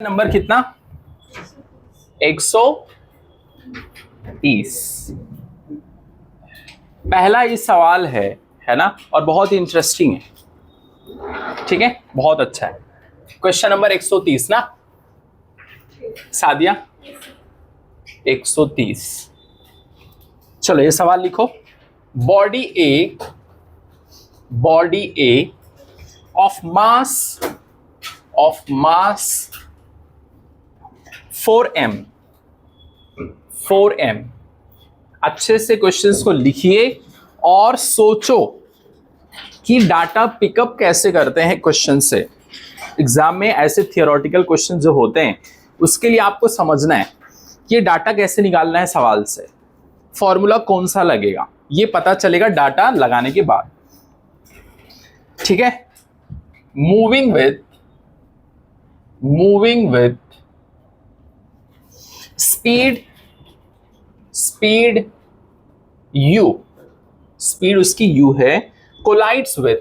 Number कितना? 130। पहला ये सवाल है ना, और बहुत ही इंटरेस्टिंग है। ठीक है, बहुत अच्छा है। क्वेश्चन नंबर 130 ना सादिया? 130। चलो ये सवाल लिखो। Body A of mass 4m। अच्छे से क्वेश्चंस को लिखिए और सोचो कि डाटा पिकअप कैसे करते हैं क्वेश्चन से। एग्जाम में ऐसे थियोरेटिकल क्वेश्चन जो होते हैं उसके लिए आपको समझना है कि ये डाटा कैसे निकालना है सवाल से, फॉर्मूला कौन सा लगेगा, ये पता चलेगा डाटा लगाने के बाद। ठीक है, moving with speed u, speed उसकी u है, collides with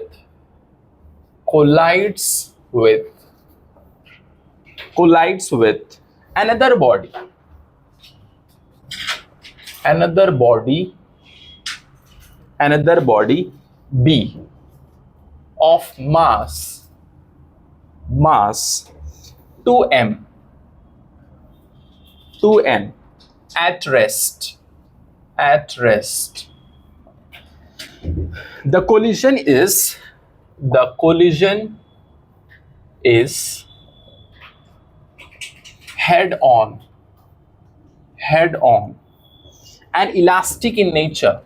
another body b of mass 2m at rest. The collision is head on and elastic in nature.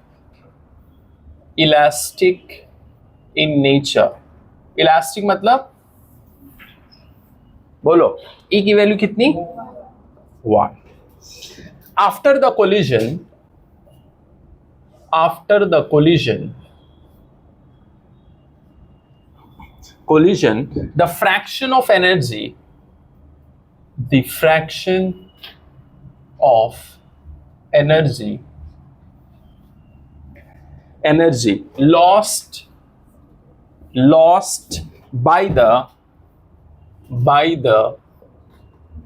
Elastic मतलब बोलो, E की वैल्यू कितनी? 1. After the collision, the fraction of energy lost by the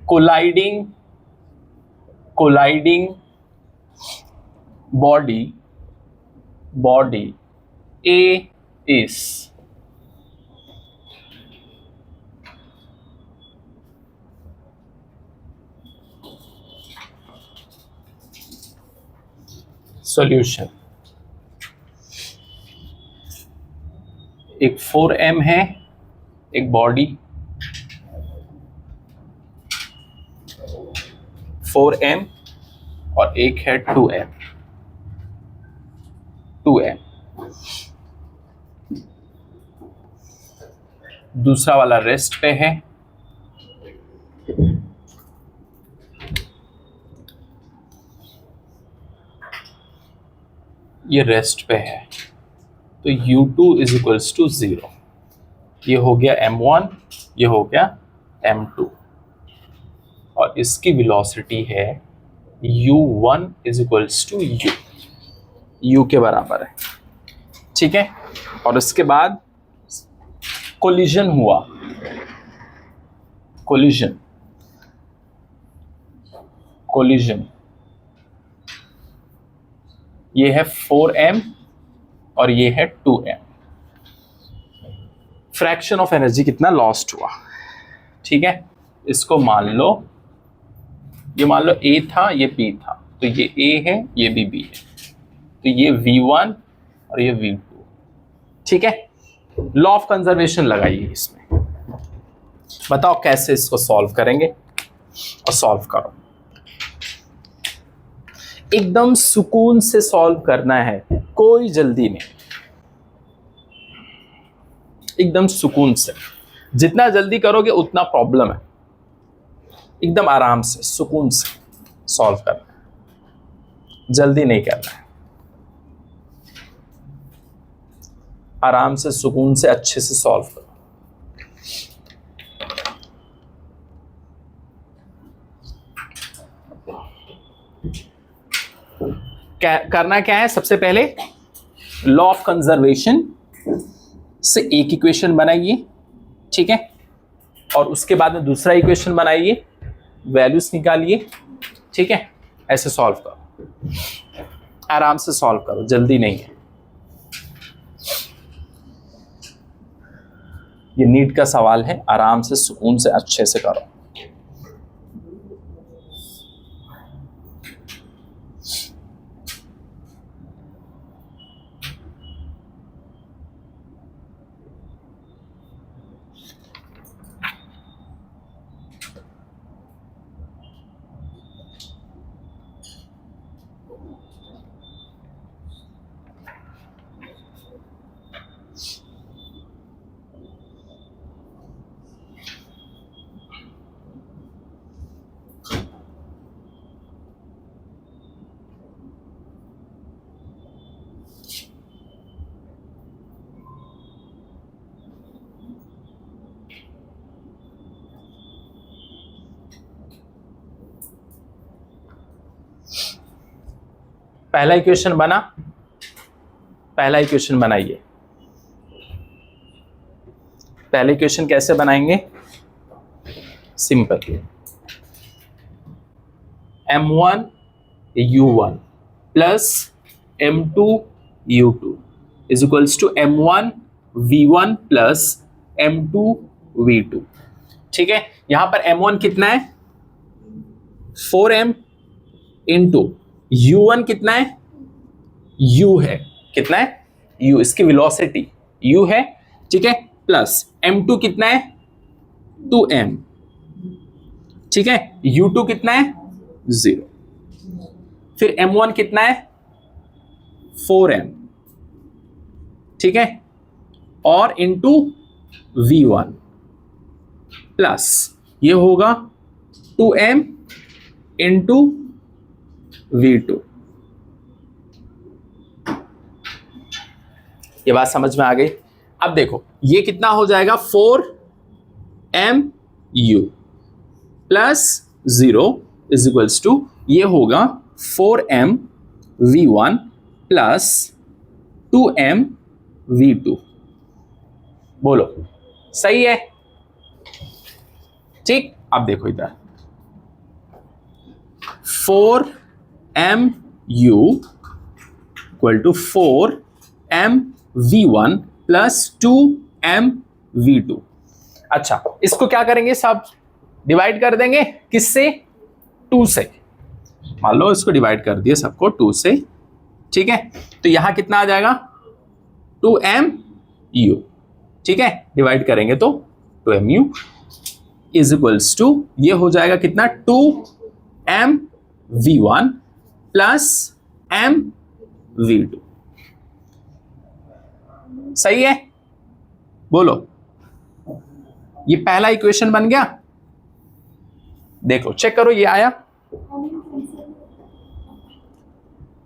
colliding body A is solution. एक 4m है, एक body 4m और एक है 2m। दूसरा वाला रेस्ट पे है, ये रेस्ट पे है, तो u2 इज इक्वल्स टू 0। ये हो गया m1, ये हो गया m2, और इसकी वेलोसिटी है u1 is equals to u के बराबर है। ठीक है, और उसके बाद कोलिजन हुआ, कोलिजन ये है 4m और ये है 2m। फ्रैक्शन ऑफ एनर्जी कितना लॉस्ट हुआ। ठीक है, इसको मान लो, ये मान लो A था, ये B था, तो ये A है, ये भी B है, तो ये V1 और ये V2। ठीक है, लॉ ऑफ कंजर्वेशन लगाइए इसमें, बताओ कैसे इसको सॉल्व करेंगे, और सॉल्व करो। एकदम सुकून से सॉल्व करना है, कोई जल्दी नहीं, एकदम सुकून से। जितना जल्दी करोगे उतना प्रॉब्लम है। एकदम आराम से सुकून से सॉल्व करना है, जल्दी नहीं करना है। आराम से सुकून से अच्छे से सॉल्व करो। करना क्या है, सबसे पहले लॉ ऑफ कंजर्वेशन से एक इक्वेशन बनाइए। ठीक है, और उसके बाद में दूसरा इक्वेशन बनाइए, वैल्यूज निकालिए, ठीक है। ऐसे सॉल्व करो, आराम से सॉल्व करो, जल्दी नहीं है। ये नीट का सवाल है, आराम से सुकून से अच्छे से करो। पहला इक्वेशन बना, पहला इक्वेशन बनाइए। पहले इक्वेशन कैसे बनाएंगे? Simple, m1 u1 plus m2 u2 is equals to m1 v1 plus m2 v2। ठीक है, यहां पर m1 कितना है? 4m इंटू u1 कितना है? u है, कितना है? u, इसकी वेलोसिटी u है, ठीक है, प्लस m2 कितना है? 2m, ठीक है, u2 कितना है? 0। फिर m1 कितना है? 4m, ठीक है, और इंटू v1 प्लस ये होगा 2m इंटू v2। ये बात समझ में आ गई? अब देखो ये कितना हो जाएगा? 4mu plus 0 is equals to ये होगा 4m v1 plus 2m v2। बोलो सही है? ठीक, अब देखो इधर 4mu equal to 4m v1 plus 2m v2। अच्छा, इसको क्या करेंगे? सब डिवाइड कर देंगे, किससे? 2 से। मान लो इसको डिवाइड कर दिए सबको 2 से, ठीक है, तो यहां कितना आ जाएगा? 2mu, ठीक है, डिवाइड करेंगे तो 2mu इज इक्वल्स टू ये हो जाएगा कितना? 2m v1 plus m v2। सही है? बोलो, ये पहला इक्वेशन बन गया। देखो चेक करो, ये आया?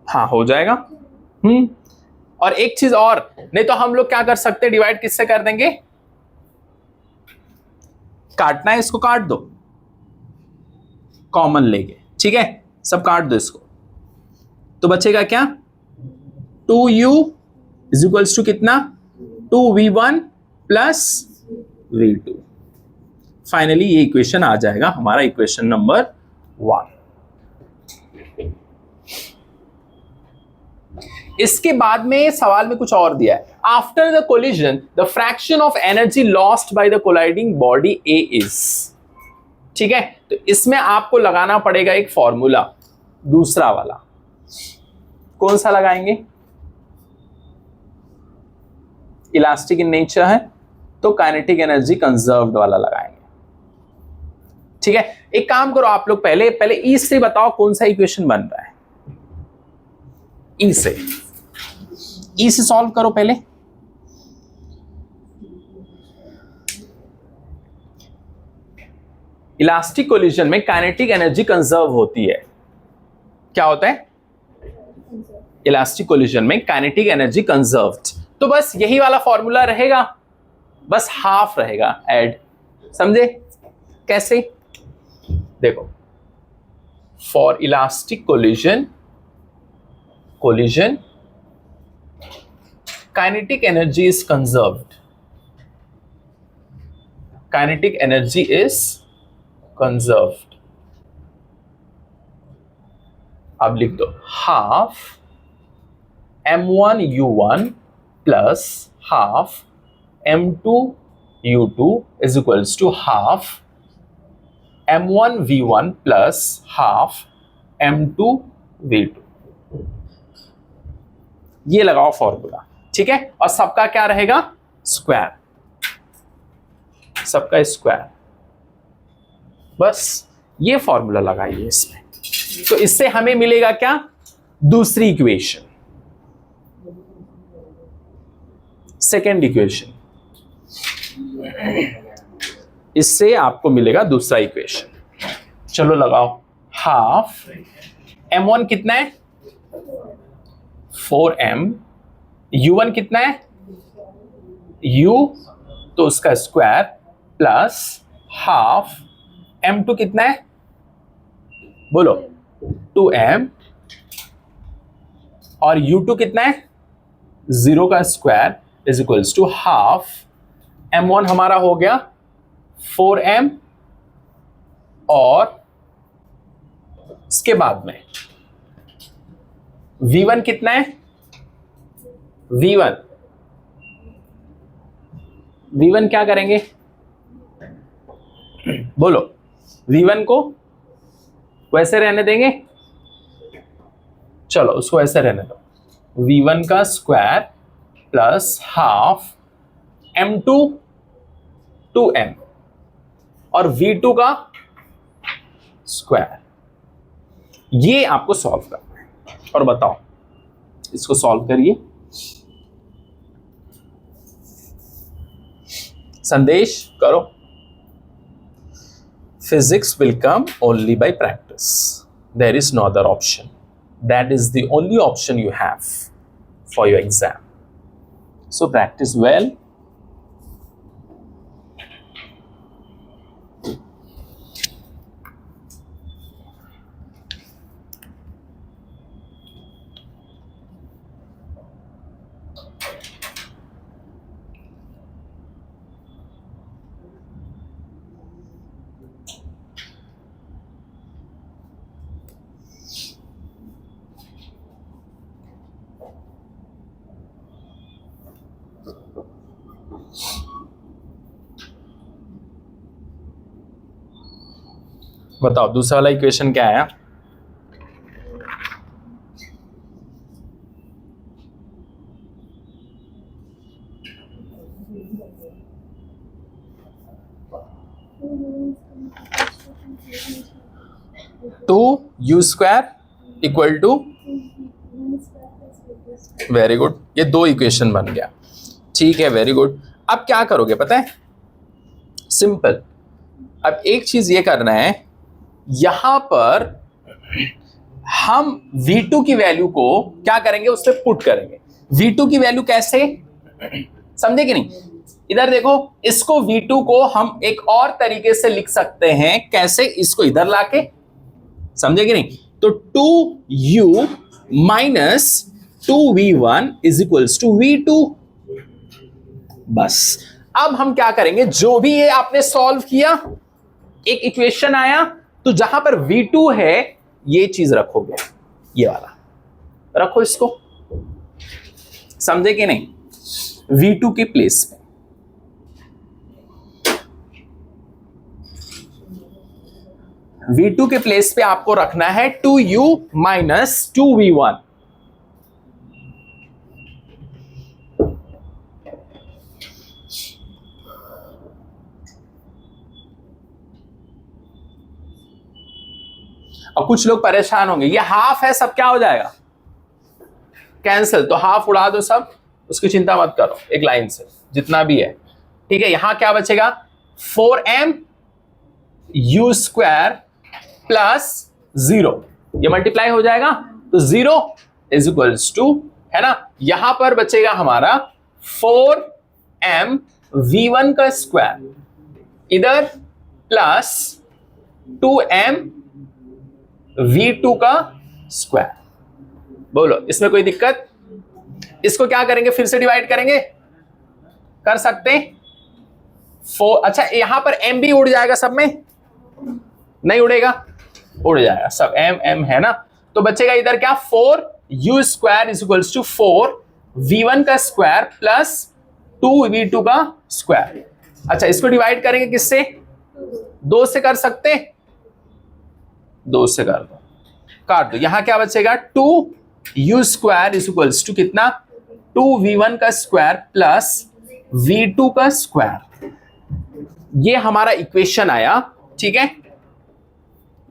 हाँ हो जाएगा। और एक चीज और, नहीं तो हम लोग क्या कर सकते हैं? डिवाइड किससे कर देंगे? काटना है इसको, काट दो, कॉमन लेके, ठीक है, सब काट दो इसको, तो बचेगा क्या? 2u इज इक्वल्स टू कितना? 2v1 plus v2। फाइनली ये इक्वेशन आ जाएगा हमारा इक्वेशन नंबर 1। इसके बाद में सवाल में कुछ और दिया है। After the collision the fraction of energy lost by the colliding body A is. ठीक है, तो इसमें आपको लगाना पड़ेगा एक फॉर्मूला, दूसरा वाला। कौन सा लगाएंगे? इलास्टिक इन नेचर है तो काइनेटिक एनर्जी कंजर्व्ड वाला लगाएंगे। ठीक है, एक काम करो आप लोग, पहले ई से बताओ कौन सा इक्वेशन बन रहा है। ई से सॉल्व करो पहले। इलास्टिक कोलिजन में काइनेटिक एनर्जी कंजर्व होती है। क्या होता है? इलास्टिक कोलिजन में काइनेटिक एनर्जी कंजर्व्ड। तो बस यही वाला फॉर्मूला रहेगा, बस हाफ रहेगा ऐड। समझे कैसे? देखो, for elastic collision kinetic energy is conserved. Kinetic energy is conserved. अब लिख दो half m1u1 plus half m2u2 is equals to half m1v1 plus half m2v2। ये लगाओ फॉर्मूला, ठीक है। और सबका क्या रहेगा? स्क्वायर, सबका स्क्वायर। बस ये फॉर्मूला लगाइए इसमें, तो इससे हमें मिलेगा क्या? दूसरी इक्वेशन, सेकेंड इक्वेशन। इससे आपको मिलेगा दूसरा इक्वेशन। चलो लगाओ, हाफ m1 कितना है? 4m, u1 कितना है? u, तो उसका स्क्वायर प्लस हाफ m2 कितना है? बोलो 2m, और u2 कितना है? 0 का square is equals to half m1 हमारा हो गया 4m, और इसके बाद में v1 कितना है? v1 क्या करेंगे? बोलो, v1 को वैसे रहने देंगे? चलो उसको ऐसे रहने दो। v1 का square plus half m2 2m, और v2 का स्क्वायर। ये आपको सॉल्व करना है। और बताओ, इसको सॉल्व करिए। संदेश करो। Physics will come only by practice. There is no other option. That is the only option you have for your exam. So practice well. बताओ दूसरा वाला इक्वेशन क्या आया? Two u square equal to, very good, ये दो equation बन गया, ठीक है, वेरी गुड। अब क्या करोगे पता है? सिंपल। अब एक चीज ये करना है, यहां पर हम V2 की वैल्यू को क्या करेंगे? उससे पुट करेंगे। V2 की वैल्यू कैसे, समझे कि नहीं? इधर देखो, इसको V2 को हम एक और तरीके से लिख सकते हैं। कैसे? इसको इधर लाके, समझे कि नहीं? तो 2u minus 2v1 is equals to V2। बस अब हम क्या करेंगे? जो भी ये आपने सॉल्व किया, एक इक्वेशन आया, तो जहां पर V2 है ये चीज रखोगे, ये वाला रखो, इसको, समझे कि नहीं? V2 की प्लेस में V2 के प्लेस पे आपको रखना है 2u माइनस 2v1। अब कुछ लोग परेशान होंगे, ये हाफ है, सब क्या हो जाएगा? कैंसिल। तो हाफ उड़ा दो सब, उसकी चिंता मत करो, एक लाइन से जितना भी है, ठीक है। यहां क्या बचेगा? 4m u स्क्वायर प्लस 0, ये मल्टीप्लाई हो जाएगा, तो 0 इज इक्वल्स टू, है ना, यहां पर बचेगा हमारा 4m v1 का स्क्वायर, इधर प्लस 2m v2 का स्क्वायर। बोलो, इसमें कोई दिक्कत? इसको क्या करेंगे? फिर से डिवाइड करेंगे, कर सकते हैं? 4, अच्छा यहां पर m भी उड़ जाएगा सब में, नहीं उड़ेगा, उड़ जाएगा सब, m है ना, तो बचेगा इधर क्या 4u square is equals to 4v1 का स्क्वायर प्लस 2v2 का स्क्वायर। अच्छा इसको डिवाइड करेंगे किससे, 2 से कर सकते, 2 से कर दो, काट दो, यहां क्या बचेगा 2u square is equals to कितना 2v1 का स्क्वायर प्लस v2 का स्क्वायर। ये हमारा इक्वेशन आया, ठीक है,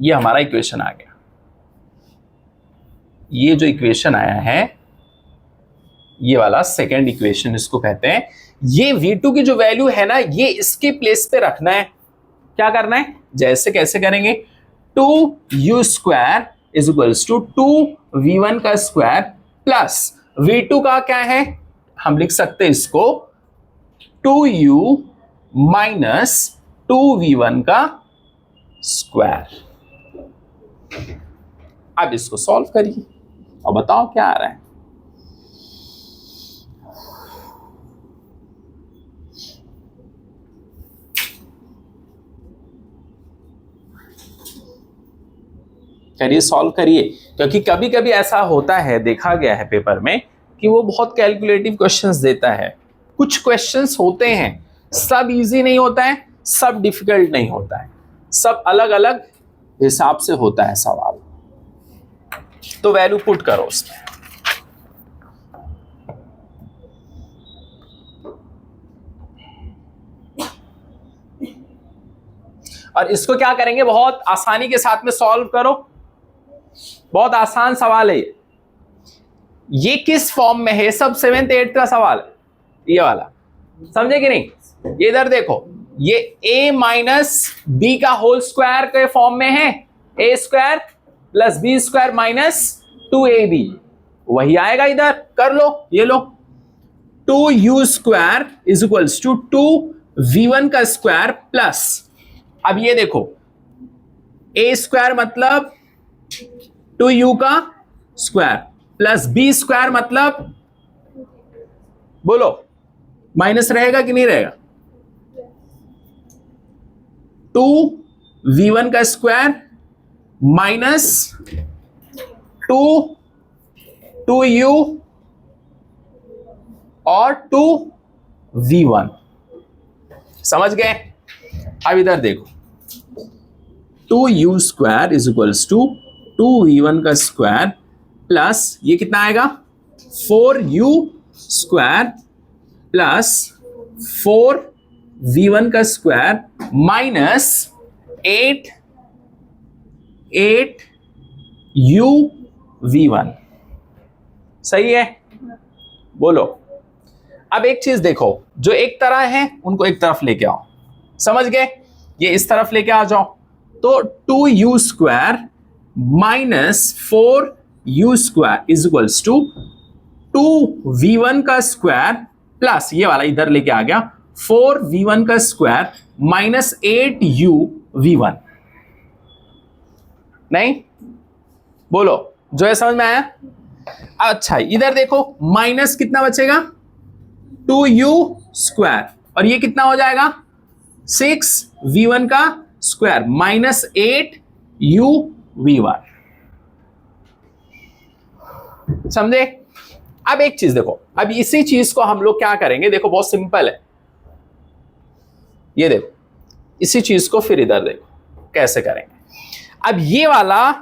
ये हमारा इक्वेशन आ गया। ये जो इक्वेशन आया है ये वाला सेकेंड इक्वेशन इसको कहते हैं। ये v2 की जो वैल्यू है ना ये इसके प्लेस पे रखना है। क्या करना है, जैसे कैसे करेंगे, 2u square is equals to 2v1 का स्क्वायर प्लस v2 का क्या है, हम लिख सकते हैं इसको 2u माइनस 2v1 का स्क्वायर। अब इसको सॉल्व करिए और बताओ क्या आ रहा है। करिए, सॉल्व करिए, क्योंकि कभी कभी ऐसा होता है, देखा गया है पेपर में कि वो बहुत कैलकुलेटिव क्वेश्चंस देता है। कुछ क्वेश्चंस होते हैं, सब इजी नहीं होता है, सब डिफिकल्ट नहीं होता है, सब अलग अलग हिसाब से होता है सवाल। तो वैल्यू पुट करो उसमें। और इसको क्या करेंगे, बहुत आसानी के साथ में सॉल्व करो, बहुत आसान सवाल है ये किस फॉर्म में है, सब 7th 8th का सवाल है ये वाला, समझे कि नहीं। ये इधर देखो, ये a माइनस बी का होल स्क्वायर के फॉर्म में है, a square plus b square minus 2ab, वही आएगा इधर, कर लो, ये लो 2u square is equals to 2v1 का स्क्वायर प्लस, अब ये देखो a स्क्वायर मतलब 2u का स्क्वायर प्लस b स्क्वायर मतलब, बोलो माइनस रहेगा कि नहीं रहेगा, 2v1 का स्क्वायर माइनस 2u और 2v1, समझ गए। अब इधर देखो 2u square is equals to 2v1 का स्क्वायर प्लस ये कितना आएगा 4u स्क्वायर प्लस 4v1 का स्क्वायर माइनस 8u(v1), सही है, बोलो। अब एक चीज देखो, जो एक तरह है उनको एक तरफ लेके आओ, समझ गए, ये इस तरफ लेके आ जाओ, तो 2u square minus 4u square is equals to 2v1 का स्क्वायर प्लस ये वाला इधर लेके आ गया 4v1 का स्क्वायर माइनस 8u(v1), नहीं, बोलो जो है समझ में आया। अच्छा इधर देखो माइनस कितना बचेगा 2u स्क्वायर और ये कितना हो जाएगा 6v1 का स्क्वायर माइनस 8u(v1), समझे। अब एक चीज देखो, अब इसी चीज को हम लोग क्या करेंगे, देखो बहुत सिंपल है, ये देखो इसी चीज को फिर इधर देखो कैसे करेंगे। अब ये वाला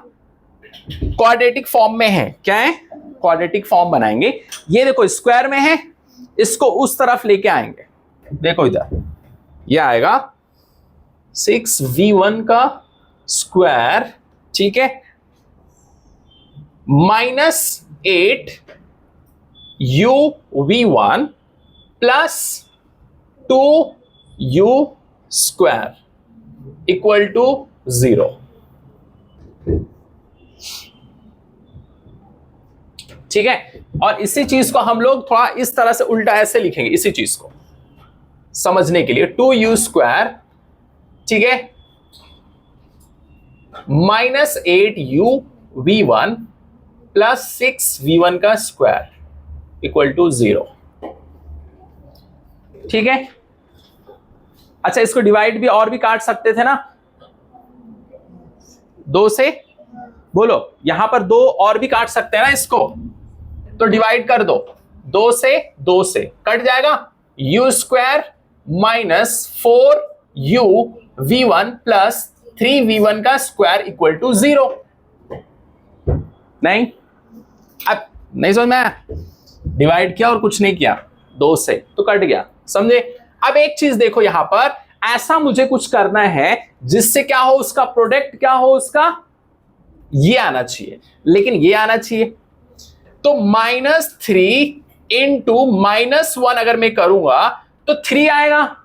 क्वाड्रेटिक फॉर्म में है, क्या है, क्वाड्रेटिक फॉर्म बनाएंगे, ये देखो स्क्वायर में है, इसको उस तरफ लेके आएंगे, देखो इधर ये आएगा 6v1 का स्क्वायर, ठीक है, minus 8u(v1) plus 2u square equal to 0, ठीक है। और इसी चीज को हम लोग थोड़ा इस तरह से उल्टा ऐसे लिखेंगे, इसी चीज को समझने के लिए 2u स्क्वायर, ठीक है, माइनस 8u(v1) प्लस 6v1 का स्क्वायर इक्वल टू 0, ठीक है। अच्छा, इसको डिवाइड भी और भी काट सकते थे ना 2 से, बोलो, यहां पर 2 और भी काट सकते हैं ना इसको, तो डिवाइड कर दो 2 से कट जाएगा, u square minus 4u v1 plus 3v1 का स्क्वायर इक्वल टू 0। नहीं, अब नहीं समझ में आया, डिवाइड किया और कुछ नहीं किया 2 से तो कट गया, समझे। अब एक चीज देखो, यहां पर ऐसा मुझे कुछ करना है जिससे क्या हो, उसका प्रोडक्ट क्या हो, उसका ये आना चाहिए, लेकिन ये आना चाहिए, तो -3 इंटू -1 अगर मैं करूंगा तो 3 आएगा,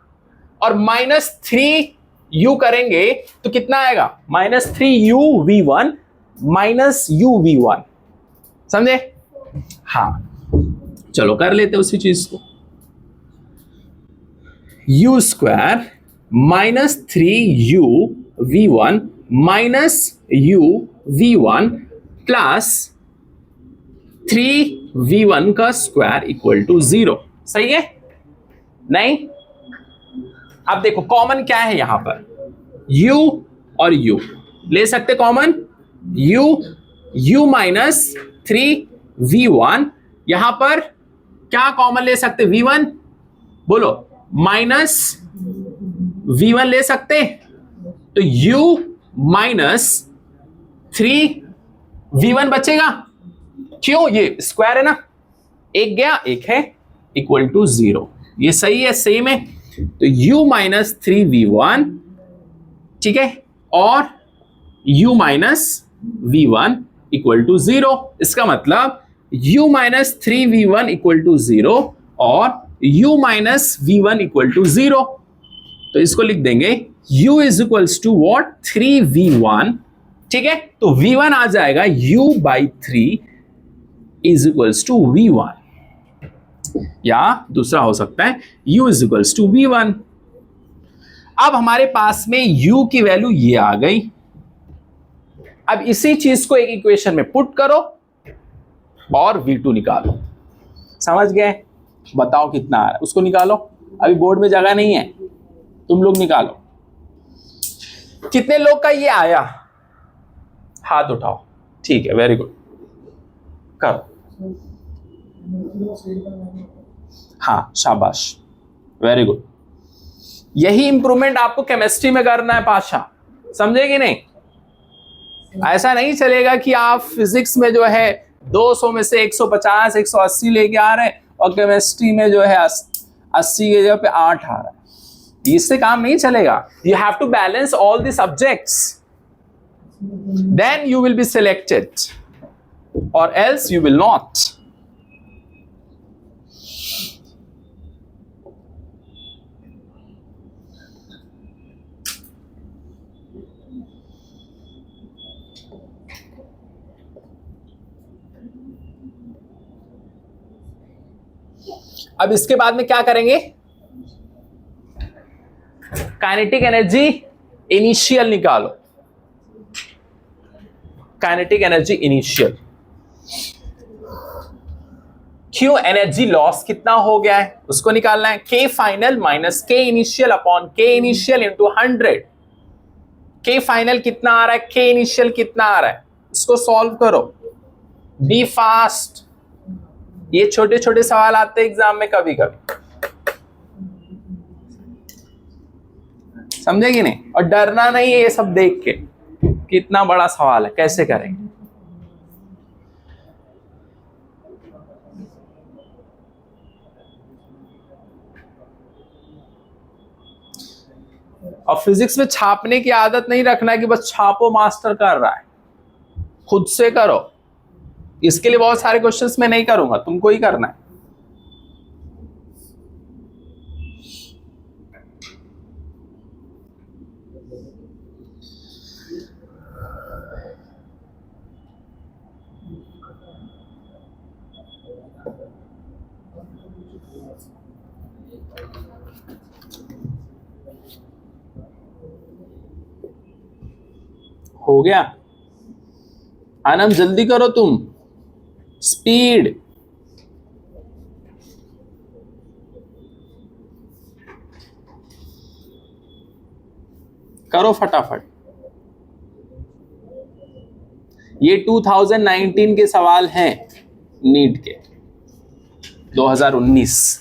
और -3u करेंगे तो कितना आएगा, -3uv1 -uv1, समझे। हाँ, चलो कर लेते उसी चीज को, u square -3uv1 -uv1 plus 3v1 का स्क्वायर इक्वल टू 0, सही है। नहीं, अब देखो कॉमन क्या है यहां पर, u और u ले सकते कॉमन, u माइनस 3v1, यहां पर क्या कॉमन ले सकते, v1, बोलो, माइनस v1 ले सकते, तो u माइनस 3v1 बचेगा, क्यों, ये स्क्वायर है ना, एक गया एक है, इक्वल टू 0, ये सही है, सेम है, तो u माइनस 3v1, ठीक है, और u minus v1 equal to 0, इसका मतलब u minus 3v1 equal to 0 और u minus v1 equal to 0, तो इसको लिख देंगे u is equals to what, 3v1, ठीक है, तो v1 आ जाएगा u by 3 is equals to v1, या दूसरा हो सकता है u is equals to v1। अब हमारे पास में u की वैल्यू ये आ गई, अब इसी चीज को एक इक्वेशन में पुट करो और v2 निकालो, समझ गए, बताओ कितना आ रहा है, उसको निकालो, अभी बोर्ड में जगह नहीं है, तुम लोग निकालो, कितने लोग का ये आया, हाथ उठाओ, ठीक है, वेरी गुड, करो, हाँ शाबाश, वेरी गुड, यही इंप्रूवमेंट आपको केमिस्ट्री में करना है पाशा, समझे कि नहीं, ऐसा नहीं चलेगा कि आप फिजिक्स में जो है 200 में से 150 180 लेके आ रहे हैं और केमिस्ट्री में जो है 80 की जगह पे 8 आ रहा है, इससे काम नहीं चलेगा, you have to balance all the subjects, then you will be selected और एल्स यू विल नॉट। अब इसके बाद में क्या करेंगे, काइनेटिक एनर्जी इनिशियल निकालो, काइनेटिक एनर्जी इनिशियल, क्यों, एनर्जी लॉस कितना हो गया है उसको निकालना है, K final minus K initial upon K initial into 100, K final कितना आ रहा है, के इनिशियल कितना आ रहा है, इसको सॉल्व करो, बी फास्ट, ये छोटे छोटे सवाल आते हैं एग्जाम में कभी कभी, समझे कि नहीं, और डरना नहीं है ये सब देख के कितना बड़ा सवाल है, कैसे करेंगे, और फिजिक्स में छापने की आदत नहीं रखना है कि बस छापो मास्टर कर रहा है, खुद से करो, इसके लिए बहुत सारे क्वेश्चंस मैं नहीं करूंगा, तुमको ही करना है। हो गया आनंद, जल्दी करो तुम, स्पीड, करो फटाफट। ये 2019 के सवाल हैं, नीट के 2019।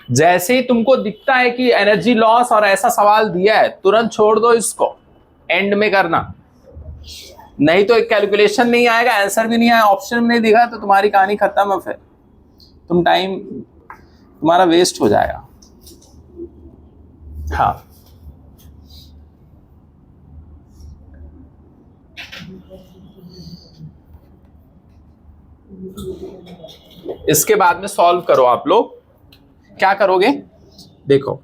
जैसे ही तुमको दिखता है कि एनर्जी लॉस और ऐसा सवाल दिया है, तुरंत छोड़ दो इसको, एंड में करना, नहीं तो एक कैलकुलेशन नहीं आएगा, आंसर भी नहीं आया, ऑप्शन नहीं दिखा तो तुम्हारी कहानी खत्म है, फिर तुम टाइम तुम्हारा वेस्ट हो जाएगा। हाँ, इसके बाद में सॉल्व करो। आप लोग क्या करोगे, देखो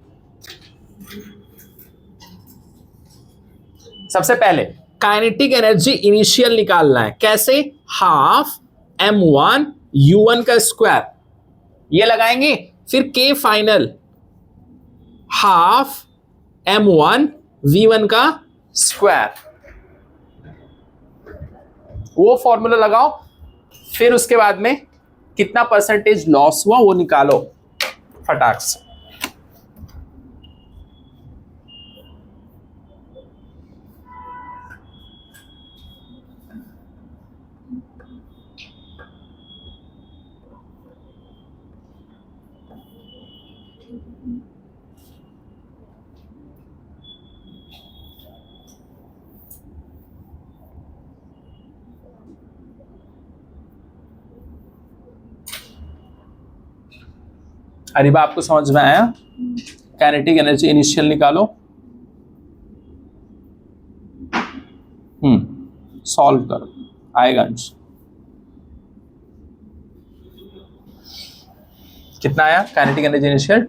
सबसे पहले काइनेटिक एनर्जी इनिशियल निकालना है। कैसे? हाफ m1 u1 का स्क्वायर, ये लगाएंगे, फिर k final half m1 v1 का स्क्वायर, वो फॉर्मूला लगाओ। फिर उसके बाद में कितना परसेंटेज लॉस हुआ वो निकालो फटाक से। अरीबा आपको समझ में आया? काइनेटिक एनर्जी इनिशियल निकालो। सॉल्व करो, आएगा आंसर। कितना आया kinetic energy initial?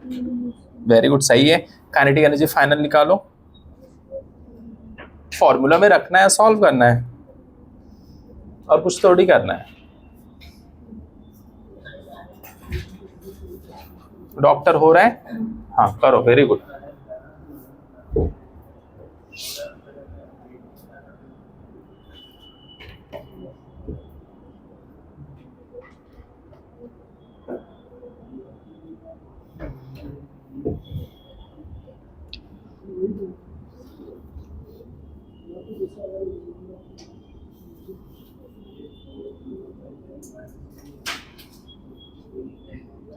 Very good, सही है। काइनेटिक एनर्जी फाइनल निकालो, फॉर्मूला में रखना है, सॉल्व करना है, और कुछ थोड़ी करना है। डॉक्टर हो रहा है? हाँ करो, वेरी गुड।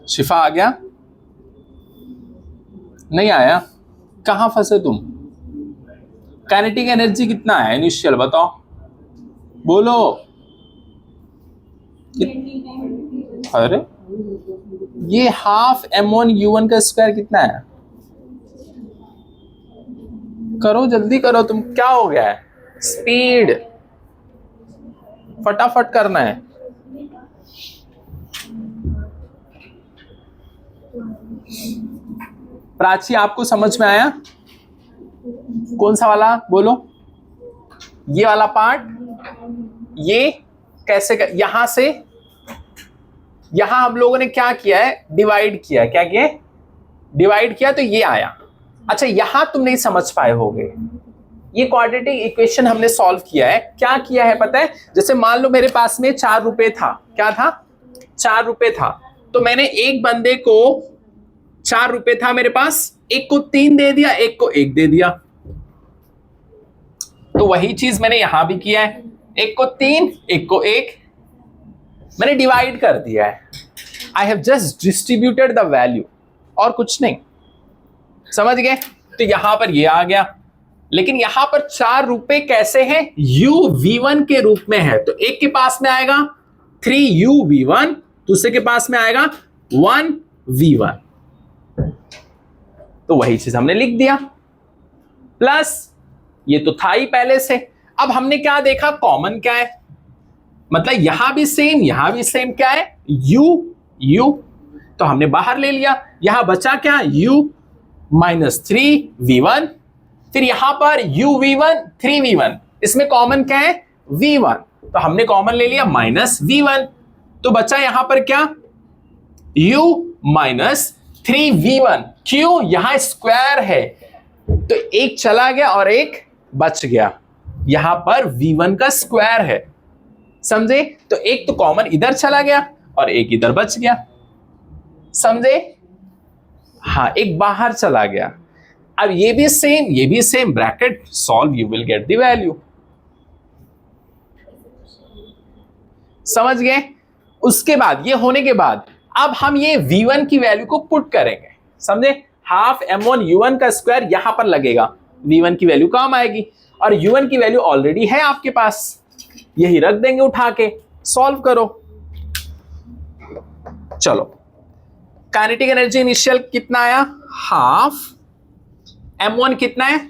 शिफा आ गया? नहीं आया? कहां फंसे तुम? काइनेटिक एनर्जी कितना है इनिशियल, बताओ, बोलो। अरे ये हाफ m1 u1 का स्क्वायर कितना है? करो जल्दी करो, तुम क्या हो गया है? स्पीड, फटाफट करना है। प्राची आपको समझ में आया? कौन सा वाला बोलो? ये वाला पार्ट, ये कैसे यहां से यहां हम लोगों ने क्या किया है, डिवाइड किया। क्या किया? डिवाइड किया तो ये आया। अच्छा, यहां तुम नहीं समझ पाए होगे, ये क्वाड्रेटिक इक्वेशन हमने सॉल्व किया है। क्या किया है पता है? जैसे मान लो मेरे पास में 4 रुपए था, क्या था? 4 रुपए था, तो मैंने एक बंदे को 4 रुपए था मेरे पास, एक को 3 दे दिया, एक को 1 दे दिया। तो वही चीज मैंने यहां भी किया है, एक को 3, एक को 1, मैंने डिवाइड कर दिया है। I have just distributed the value, और कुछ नहीं। समझ गए? तो यहां पर ये आ गया, लेकिन यहां पर 4 रुपए कैसे हैं? uv1 के रूप में है। तो एक के पास में आएगा 3uv1, दूसरे के पास में आएगा 1v1। तो वही चीज हमने लिख दिया, प्लस ये तो था ही पहले से। अब हमने क्या देखा, कॉमन क्या है, मतलब यहां भी सेम, यहां भी सेम, क्या है? u, तो हमने बाहर ले लिया। यहां बचा क्या? u माइनस 3v1, फिर यहां पर uv1 3v1, इसमें कॉमन क्या है? v1, तो हमने कॉमन ले लिया माइनस v1, तो बचा यहां पर क्या? u minus 3v1। क्यों? यहां स्क्वायर है, तो एक चला गया और एक बच गया। यहां पर v1 का स्क्वायर है, समझे? तो एक तो कॉमन इधर चला गया और एक इधर बच गया। समझे? हाँ, एक बाहर चला गया। अब ये भी same bracket, solve, you will get the value. समझ गए? उसके बाद ये होने के बाद अब हम ये v1 की वैल्यू को पुट करेंगे। समझे? हाफ m1 u1 का स्क्वायर यहां पर लगेगा, v1 की वैल्यू काम आएगी, और u1 की वैल्यू ऑलरेडी है आपके पास, यही रख देंगे उठा के। सॉल्व करो। चलो, काइनेटिक एनर्जी इनिशियल कितना आया? हाफ m1 कितना है?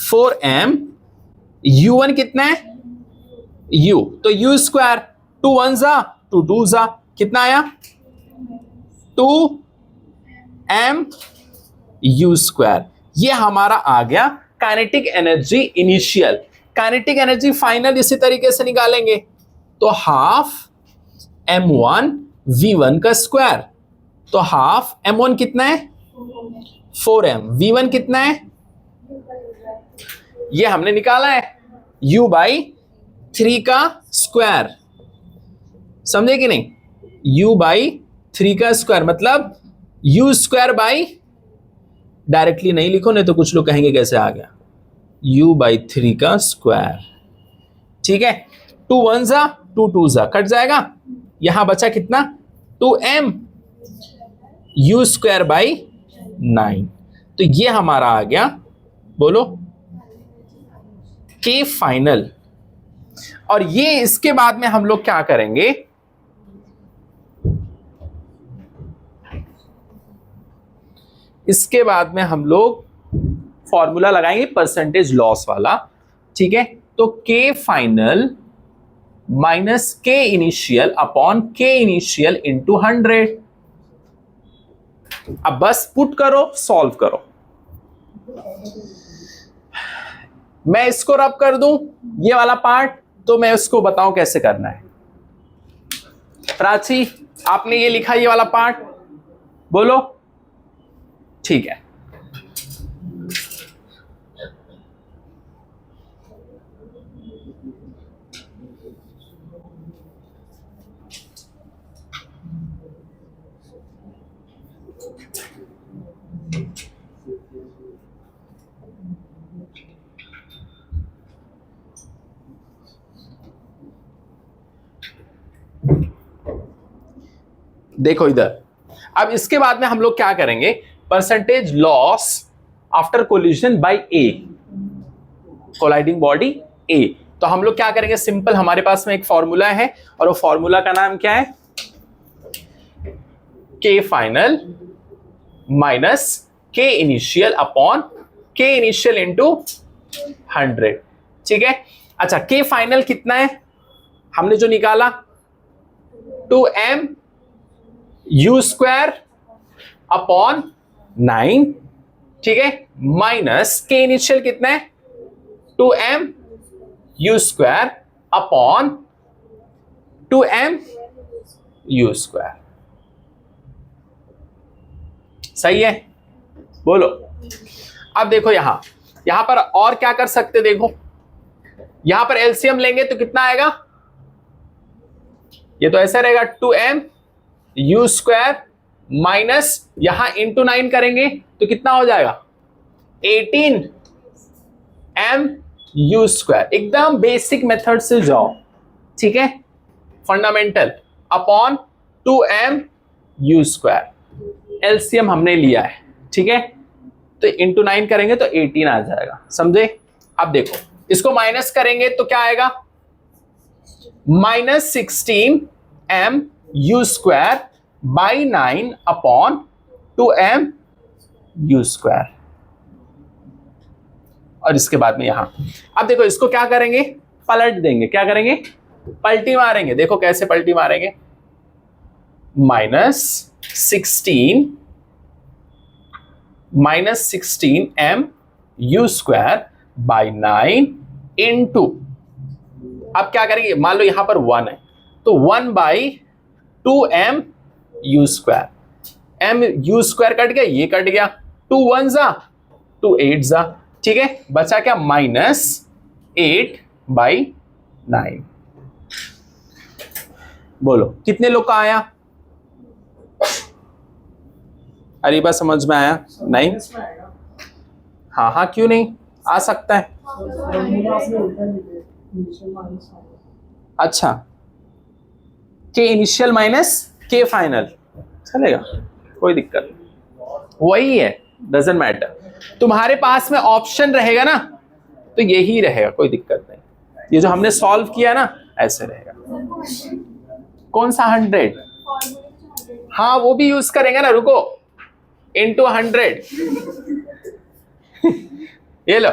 4m, u1 कितना है? u, तो u स्क्वायर, 2 1 जा 2 2 जा, कितना आया? 2m u square. ये हमारा आ गया kinetic energy initial. Kinetic energy final इसी तरीके से निकालेंगे, तो हाफ m1 v1 का स्क्वायर, तो हाफ m1 कितना है? 4m, v1 कितना है? ये हमने निकाला है u बाई 3 का स्क्वायर। समझे कि नहीं? u बाई 3 का स्क्वायर मतलब u स्क्वायर बाई, डायरेक्टली नहीं लिखो नहीं तो कुछ लोग कहेंगे कैसे आ गया, u बाई 3 का स्क्वायर। ठीक है, 2 1 जा 2 2 जा, कट जाएगा, यहां बचा कितना? 2m, u square by 9। तो ये हमारा आ गया, बोलो, k फाइनल। और ये इसके बाद में हम लोग क्या करेंगे, इसके बाद में हम लोग फॉर्मूला लगाएंगे परसेंटेज लॉस वाला। ठीक है, तो k final minus k initial upon k initial into 100। अब बस पुट करो, सॉल्व करो। मैं इसको रब कर दूं ये वाला पार्ट, तो मैं उसको बताऊं कैसे करना है। प्राची, आपने ये लिखा ये वाला पार्ट, बोलो। ठीक है, देखो इधर। अब इसके बाद में हम लोग क्या करेंगे, percentage loss after collision by A, colliding body A. तो हम लोग क्या करेंगे, सिंपल, हमारे पास में एक फॉर्मूला है और वो फॉर्मूला का नाम क्या है, K final minus K initial upon K initial into 100। ठीक है, अच्छा, के फाइनल कितना है हमने जो निकाला, 2m u स्क्वायर अपॉन 9। ठीक है, माइनस के इनिशियल कितना है, 2m u square upon 2m u square. सही है, बोलो। अब देखो यहां पर और क्या कर सकते, देखो यहां पर एलसीएम लेंगे तो कितना आएगा, ये तो ऐसा रहेगा 2m u स्क्वायर माइनस यहां इंटू 9 करेंगे तो कितना हो जाएगा, 18m u स्क्वायर। एकदम बेसिक मेथड से जाओ, ठीक है, fundamental, upon 2m u square. LCM हमने लिया है, ठीक है, तो इंटू 9 करेंगे तो 18 आ जाएगा। समझे? अब देखो इसको माइनस करेंगे तो क्या आएगा, minus 16m u square by 9 upon 2m u square. और इसके बाद में यहां, अब देखो इसको क्या करेंगे, पलट देंगे। क्या करेंगे, पलटी मारेंगे। देखो कैसे पलटी मारेंगे, minus 16m u square by 9 into, अब क्या करेंगे, मान लो यहां पर 1 है तो 1 by 2m u square. m u square cut गया, ये कट गया, 2 1 जा 2 8 जा। ठीक है, बचा क्या, माइनस 8 बाई 9। बोलो कितने लोग का आया, अरीबा समझ में आया? नहीं? हाँ हाँ, क्यों नहीं आ सकता है। अच्छा, के इनिशियल माइनस के फाइनल, चलेगा, कोई दिक्कत नहीं, वही है, डजंट मैटर। तुम्हारे पास में ऑप्शन रहेगा ना, तो यही रहेगा, कोई दिक्कत नहीं। ये जो हमने सॉल्व किया ना, ऐसे रहेगा। कौन सा 100? हाँ, वो भी यूज करेंगे ना, रुको, इंटू 100। ये लो,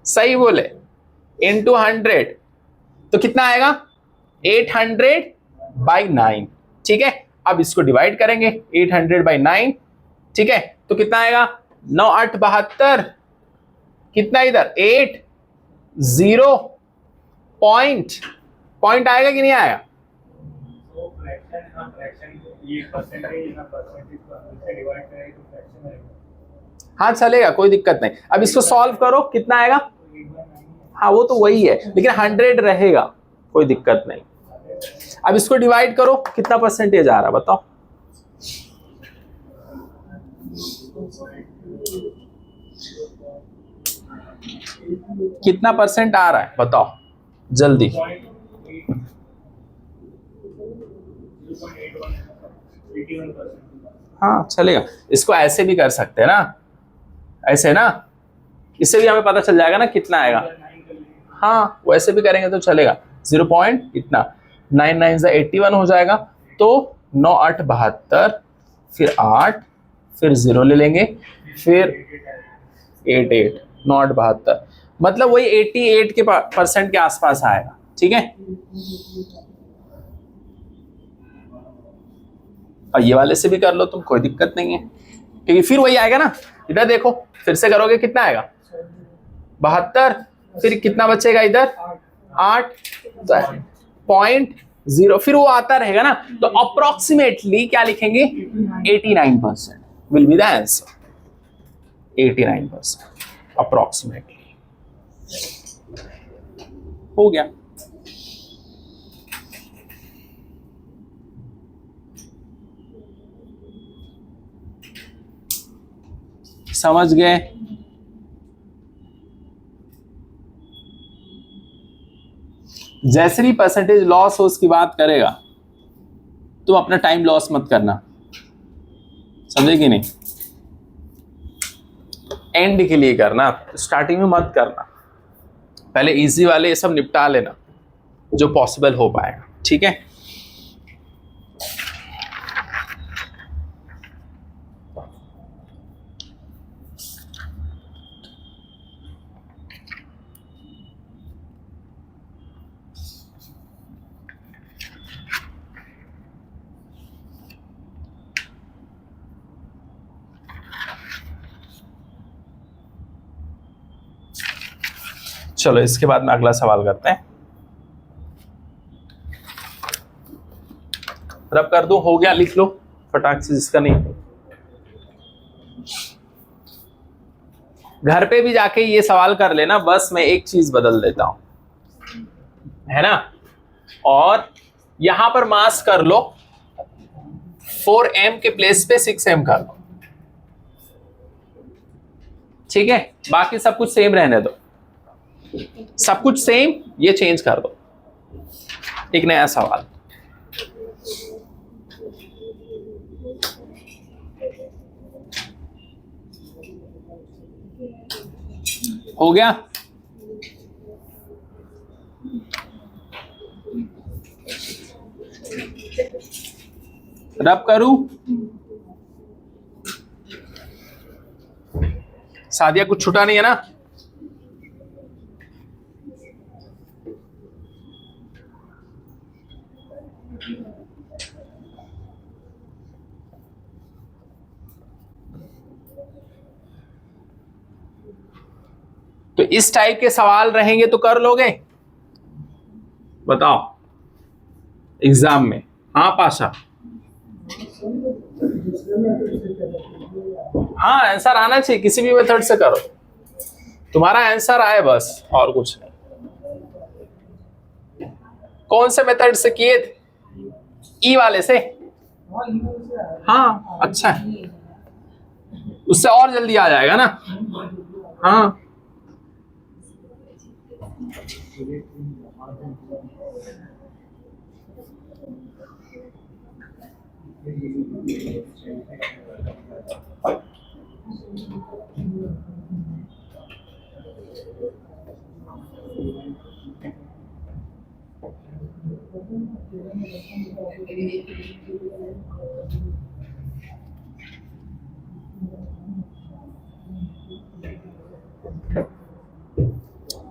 सही बोले, इंटू 100, तो कितना आएगा? 800/9, ठीक है। अब इसको डिवाइड करेंगे 800/9, ठीक है, तो कितना आएगा? 9 8 72, कितना इधर 8 0 पॉइंट आएगा कि नहीं आएगा? हाँ चलेगा, कोई दिक्कत नहीं। अब इसको सॉल्व करो, कितना आएगा? हाँ वो तो वही है, लेकिन 100 रहेगा, कोई दिक्कत नहीं। अब इसको डिवाइड करो, कितना परसेंटेज आ रहा है बताओ? कितना परसेंट आ रहा है बताओ जल्दी। हाँ चलेगा, इसको ऐसे भी कर सकते हैं ना, ऐसे ना, इससे भी हमें पता चल जाएगा ना कितना आएगा। हाँ वैसे भी करेंगे तो चलेगा। 0 पॉइंट इतना, 9 9 81 हो जाएगा, तो 9 8 72, फिर 8, फिर 0 ले लेंगे, फिर 8 8, 9 8 72, मतलब वही 88 के परसेंट के आसपास आएगा, ठीक है। और ये वाले से भी कर लो तुम, कोई दिक्कत नहीं है, क्योंकि फिर वही आएगा ना। इधर देखो, फिर से करोगे कितना आएगा? 72, फिर कितना बचेगा इधर? 8, तो 0.0, फिर वो आता रहेगा ना, तो अप्रोक्सीमेटली क्या लिखेंगे? 89% will be the answer. 89% approximately हो गया। समझ गए? जैसे ही परसेंटेज लॉस हो उसकी बात करेगा, तुम अपना टाइम लॉस मत करना, समझे कि नहीं? एंड के लिए करना, स्टार्टिंग में मत करना। पहले इजी वाले ये सब निपटा लेना जो पॉसिबल हो पाएगा, ठीक है। चलो इसके बाद में अगला सवाल करते हैं। रब कर दो, हो गया, लिख लो फटाक से, जिसका नहीं। घर पे भी जाके ये सवाल कर लेना, बस मैं एक चीज बदल देता हूं, है ना। और यहां पर मास कर लो, 4m के प्लेस पे 6m कर दो, ठीक है। बाकी सब कुछ सेम रहने दो, सब कुछ सेम, ये चेंज कर दो। एक नया सवाल, हो गया। रब करूं? सादिया कुछ छूटा नहीं है ना? तो इस टाइप के सवाल रहेंगे तो कर लोगे? बताओ एग्जाम में। हाँ पाशा, हाँ आंसर आना चाहिए, किसी भी मेथड से करो, तुम्हारा आंसर आए बस, और कुछ नहीं। कौन से मेथड से किए थे? ई वाले से? हाँ अच्छा है, उससे और जल्दी आ जाएगा ना। हाँ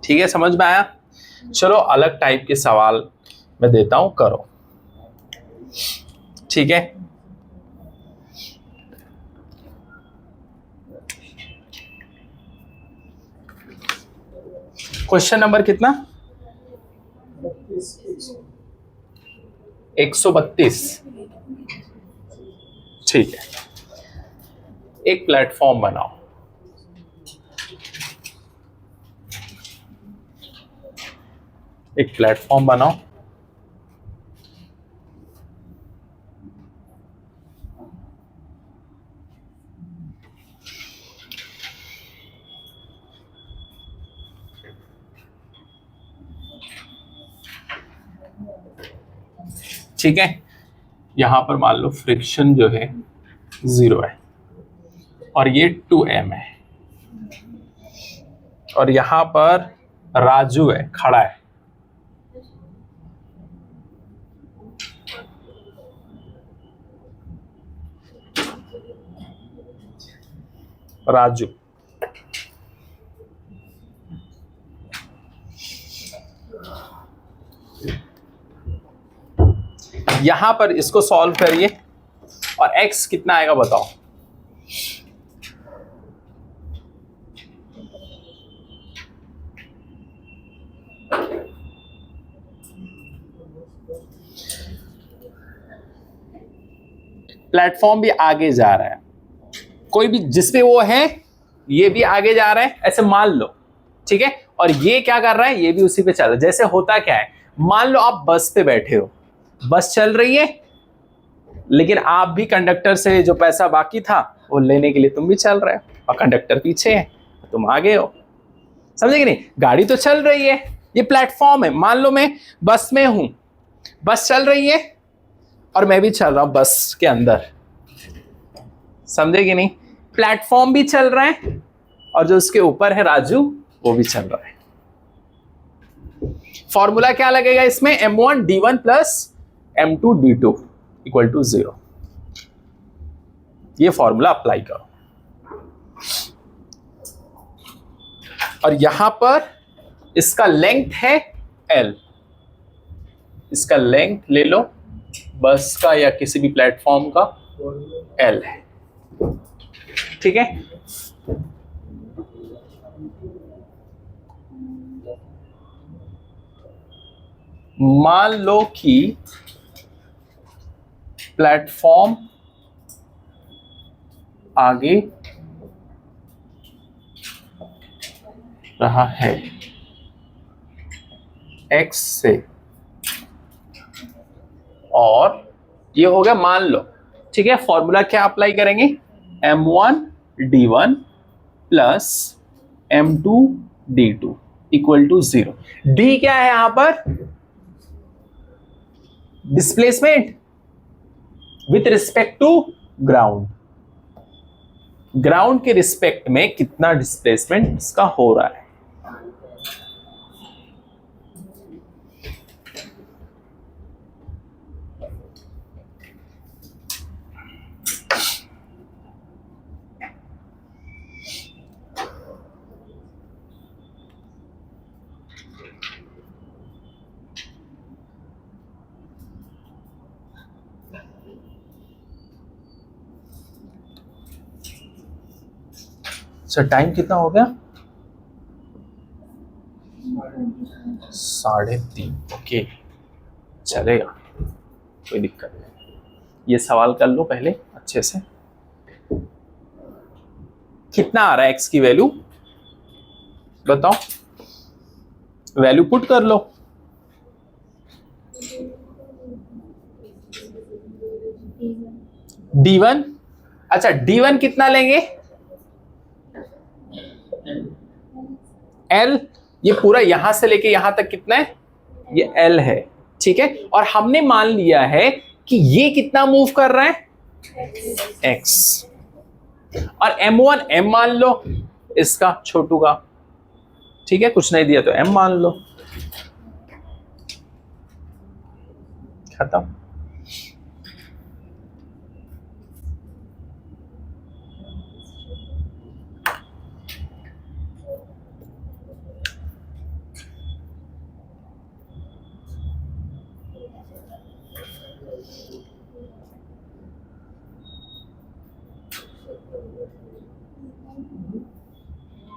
ठीक है, समझ में आया। चलो अलग टाइप के सवाल मैं देता हूं, करो। ठीक है, क्वेश्चन नंबर कितना? 132। ठीक है, एक प्लेटफॉर्म बनाओ। एक प्लेटफॉर्म बनाओ। ठीक है, यहां पर मान लो फ्रिक्शन जो है 0 है और ये 2m है, और यहां पर राजू है, खड़ा है। राजू, यहां पर इसको सॉल्व करिए और x कितना आएगा बताओ। प्लेटफॉर्म भी आगे जा रहा है, कोई भी जिसपे वो है ये भी आगे जा रहा है, ऐसे मान लो। ठीक है, और ये क्या कर रहा है, ये भी उसी पे चल रहा है। जैसे होता क्या है, मान लो आप बस पे बैठे हो, बस चल रही है, लेकिन आप भी कंडक्टर से जो पैसा बाकी था वो लेने के लिए तुम भी चल रहे हो, और कंडक्टर पीछे है, तुम आगे हो। समझे कि नहीं? गाड़ी तो चल रही है, ये प्लेटफॉर्म है। मान लो मैं बस में हूं, बस चल रही है और मैं भी चल रहा हूं बस के अंदर। समझे कि नहीं? प्लेटफॉर्म भी चल रहा है और जो उसके ऊपर है राजू वो भी चल रहा है। फॉर्मूला क्या लगेगा इसमें? m1 d1 plus m2 d2 equal to 0। ये फॉर्मूला अप्लाई करो, और यहां पर इसका लेंथ है l। इसका लेंथ ले लो, बस का या किसी भी प्लेटफॉर्म का l है। ठीक है, मान लो कि प्लेटफॉर्म आगे रहा है x से, और ये हो गया मान लो। ठीक है, फॉर्मूला क्या अप्लाई करेंगे? m1 d1 plus m2 d2 equal to 0। d क्या है यहां पर? Displacement with respect to ground. Ground के रिस्पेक्ट में कितना डिस्प्लेसमेंट इसका हो रहा है। सर टाइम कितना हो गया? 3:30। ओके, चलेगा, कोई दिक्कत नहीं। ये सवाल कर लो पहले अच्छे से। कितना आ रहा है x की वैल्यू बताओ, वैल्यू पुट कर लो। d1, अच्छा d1 कितना लेंगे? L, ये पूरा यहां से लेके यहां तक कितना है, ये L है, ठीक है। और हमने मान लिया है कि ये कितना मूव कर रहा है, X, और M1 M मान लो इसका, छोटू का, ठीक है, कुछ नहीं दिया तो M मान लो, खत्म।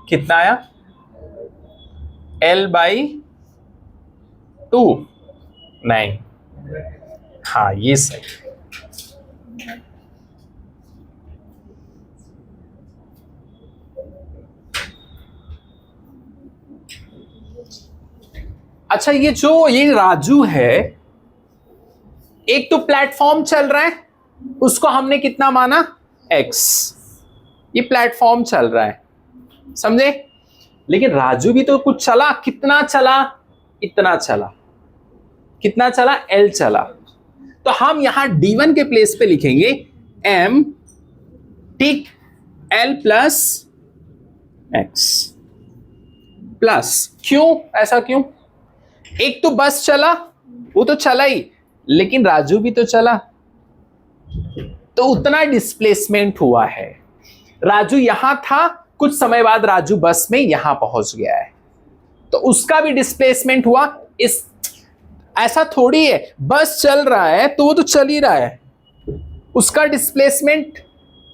कितना आया, L/2, नहीं, हाँ ये सही। अच्छा, ये राजू है, एक तो प्लेटफॉर्म चल रहा है, उसको हमने कितना माना, X, ये प्लेटफॉर्म चल रहा है, समझे। लेकिन राजू भी तो कुछ चला, कितना चला, इतना चला, कितना चला, L चला। तो हम यहां D1 के प्लेस पे लिखेंगे M, ठीक, L प्लस X प्लस, क्यों, ऐसा क्यों, एक तो बस चला, वो तो चला ही, लेकिन राजू भी तो चला, तो उतना डिस्प्लेसमेंट हुआ है। राजू यहां था, कुछ समय बाद राजू बस में यहां पहुंच गया है, तो उसका भी डिस्प्लेसमेंट हुआ। इस ऐसा थोड़ी है, बस चल रहा है तो वो तो चल ही रहा है, उसका डिस्प्लेसमेंट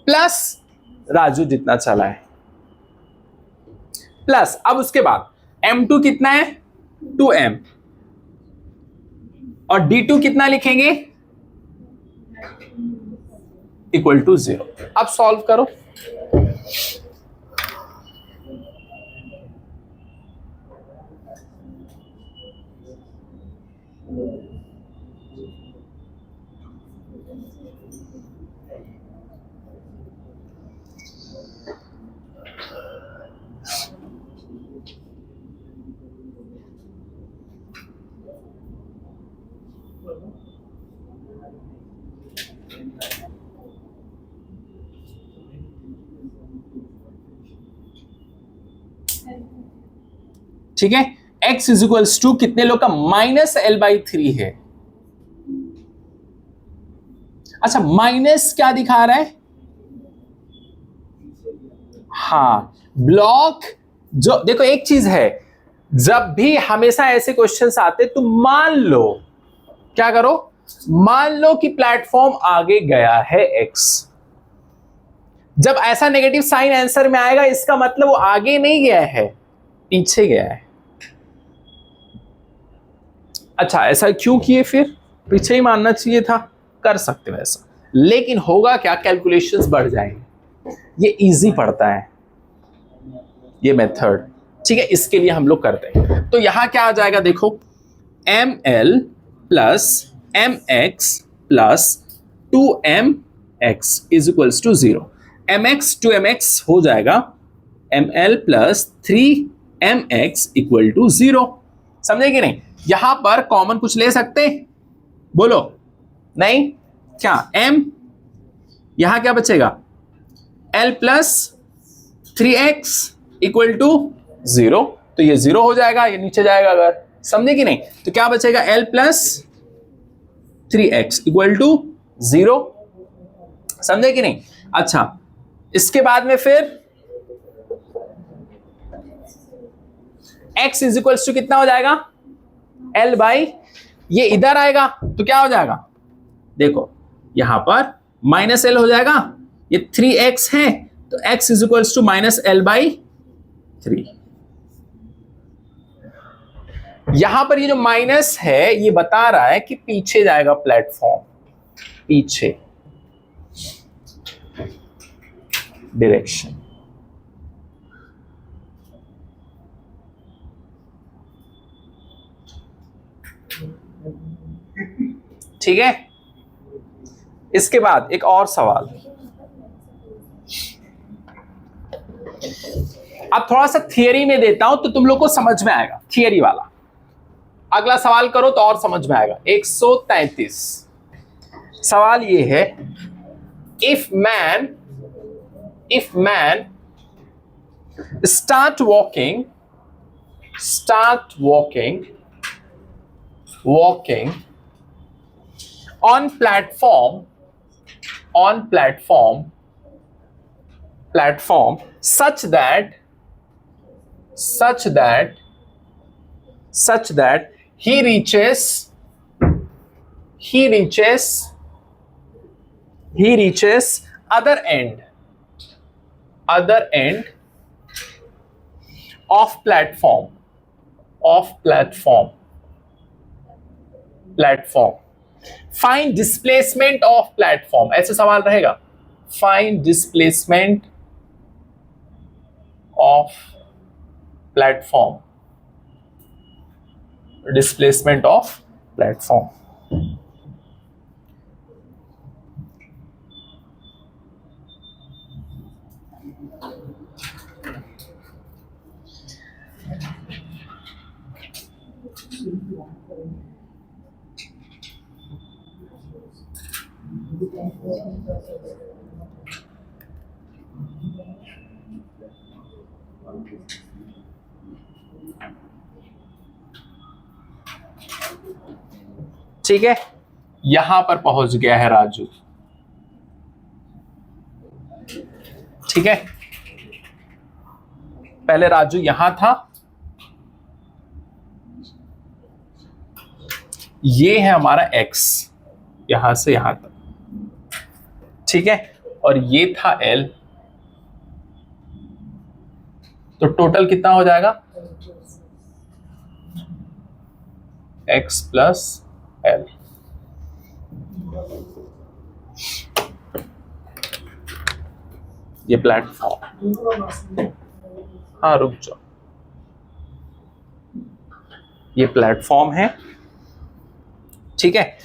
प्लस राजू जितना चला है, प्लस, अब उसके बाद M2 कितना है, 2M, और D2 कितना लिखेंगे, इक्वल टू 0। अब सॉल्व करो, ठीक है। X इज इक्वल्स टू कितने लोग का, -L/3 है। अच्छा, माइनस क्या दिखा रहा है, हाँ, ब्लॉक, जो देखो एक चीज है, जब भी हमेशा ऐसे क्वेश्चंस आते तो मान लो, क्या करो, मान लो कि प्लेटफॉर्म आगे गया है X, जब ऐसा नेगेटिव साइन आंसर में आएगा इसका मतलब वो आगे नहीं गया है, पीछे गया है। अच्छा, ऐसा क्यों किए, फिर पीछे ही मानना चाहिए था, कर सकते हो ऐसा, लेकिन होगा क्या, कैलकुलेशंस बढ़ जाएंगे। ये इजी पड़ता है ये मेथड, ठीक है, इसके लिए हम लोग करते हैं। तो यहां क्या आ जाएगा, देखो, ML plus MX plus 2MX is equals to 0। MX 2MX हो जाएगा ML plus 3MX equal to 0, समझे कि नहीं। यहां पर कॉमन कुछ ले सकते, बोलो, नहीं, क्या M, यहां क्या बचेगा, L plus 3X equal to 0, तो ये 0 हो जाएगा, ये नीचे जाएगा अगर, समझे कि नहीं। तो क्या बचेगा, L plus 3X equal to 0, समझे कि नहीं। अच्छा, इसके बाद में फिर X इज इक्वल्स टू कितना हो जाएगा, L बाई, ये इधर आएगा तो क्या हो जाएगा, देखो यहां पर -L हो जाएगा, ये 3X है तो X is equals to -L/3। यहां पर ये जो माइनस है ये बता रहा है कि पीछे जाएगा प्लेटफॉर्म, पीछे डायरेक्शन, ठीक है। इसके बाद एक और सवाल, अब थोड़ा सा थियरी में देता हूं तो तुम लोग को समझ में आएगा, थियरी वाला। अगला सवाल करो तो और समझ में आएगा। 133 सवाल ये है, if man start walking on platform such that he reaches other end of platform. Find displacement of platform, ऐसे सवाल रहेगा। Find displacement of platform. ठीक है, यहां पर पहुंच गया है राजू। ठीक है, पहले राजू यहां था, ये है हमारा x, यहां से यहां तक। ठीक है, और ये था l, तो टोटल कितना हो जाएगा? x plus l। ये प्लेटफॉर्म, हाँ रुक जाओ, ये प्लेटफॉर्म है। ठीक है,